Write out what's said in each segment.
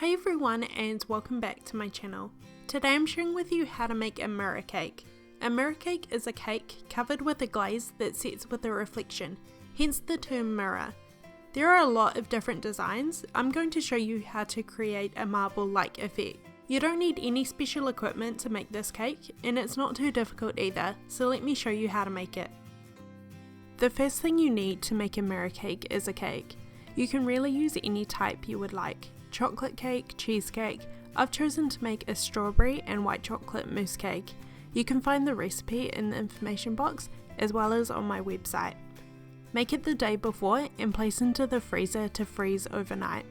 Hi everyone and welcome back to my channel. Today I'm sharing with you how to make a mirror cake. A mirror cake is a cake covered with a glaze that sets with a reflection, hence the term mirror. There are a lot of different designs. I'm going to show you how to create a marble-like effect. You don't need any special equipment to make this cake, and it's not too difficult either, so let me show you how to make it. The first thing you need to make a mirror cake is a cake. You can really use any type you would like. Chocolate cake, cheesecake. I've chosen to make a strawberry and white chocolate mousse cake. You can find the recipe in the information box as well as on my website. Make it the day before and place into the freezer to freeze overnight.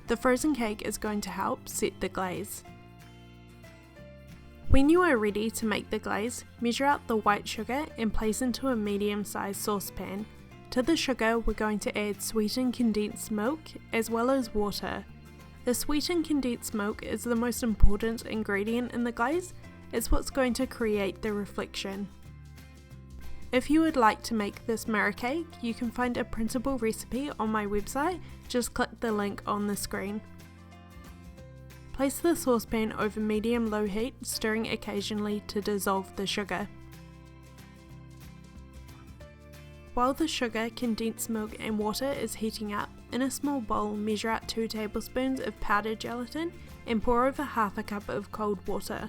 The frozen cake is going to help set the glaze. When you are ready to make the glaze, measure out the white sugar and place into a medium-sized saucepan. To the sugar we're going to add sweetened condensed milk as well as water. The sweetened condensed milk is the most important ingredient in the glaze. It's what's going to create the reflection. If you would like to make this mirror cake, you can find a printable recipe on my website. Just click the link on the screen. Place the saucepan over medium-low heat, stirring occasionally to dissolve the sugar. While the sugar, condensed milk and water is heating up, in a small bowl measure out 2 tablespoons of powdered gelatin and pour over half a cup of cold water.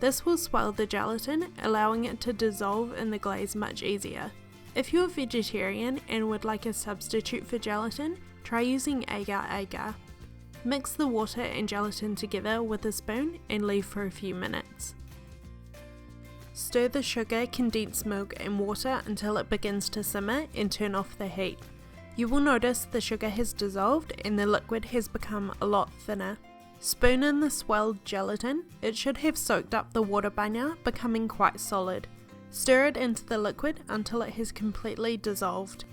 This will swell the gelatin, allowing it to dissolve in the glaze much easier. If you're vegetarian and would like a substitute for gelatin, try using agar-agar. Mix the water and gelatin together with a spoon and leave for a few minutes. Stir the sugar, condensed milk and water until it begins to simmer and turn off the heat. You will notice the sugar has dissolved and the liquid has become a lot thinner. Spoon in the swelled gelatin. It should have soaked up the water by now, becoming quite solid. Stir it into the liquid until it has completely dissolved.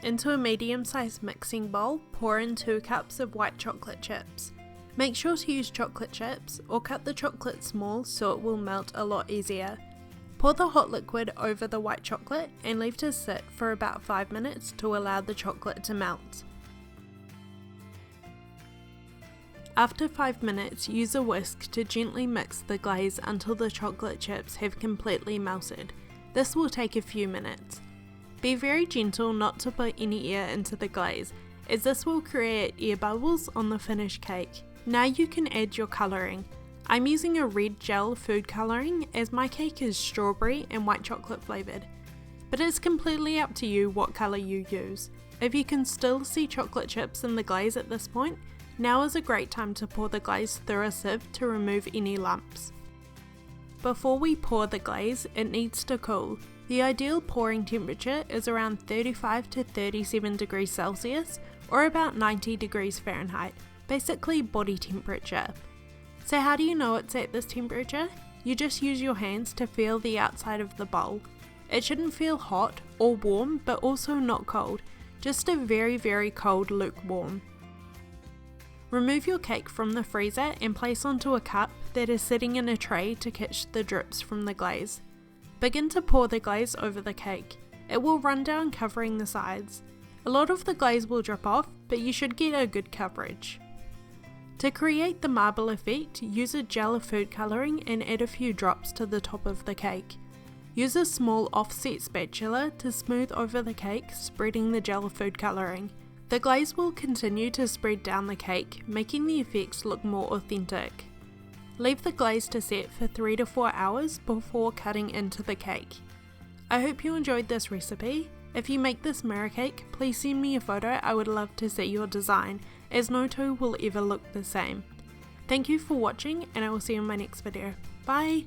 Into a medium-sized mixing bowl, pour in 2 cups of white chocolate chips. Make sure to use chocolate chips or cut the chocolate small so it will melt a lot easier. Pour the hot liquid over the white chocolate and leave to sit for about 5 minutes to allow the chocolate to melt. After 5 minutes, use a whisk to gently mix the glaze until the chocolate chips have completely melted. This will take a few minutes. Be very gentle not to put any air into the glaze, as this will create air bubbles on the finished cake. Now you can add your colouring. I'm using a red gel food colouring as my cake is strawberry and white chocolate flavoured, but it's completely up to you what colour you use. If you can still see chocolate chips in the glaze at this point, now is a great time to pour the glaze through a sieve to remove any lumps. Before we pour the glaze, it needs to cool. The ideal pouring temperature is around 35 to 37 degrees Celsius or about 90 degrees Fahrenheit, basically body temperature. So how do you know it's at this temperature? You just use your hands to feel the outside of the bowl. It shouldn't feel hot or warm, but also not cold, just a very cold lukewarm. Remove your cake from the freezer and place onto a cup that is sitting in a tray to catch the drips from the glaze. Begin to pour the glaze over the cake. It will run down covering the sides. A lot of the glaze will drip off, but you should get a good coverage. To create the marble effect, use a gel of food colouring and add a few drops to the top of the cake. Use a small offset spatula to smooth over the cake, spreading the gel of food colouring. The glaze will continue to spread down the cake, making the effects look more authentic. Leave the glaze to set for 3 to 4 hours before cutting into the cake. I hope you enjoyed this recipe. If you make this mirror cake, please send me a photo. I would love to see your design, as no two will ever look the same. Thank you for watching and I will see you in my next video. Bye!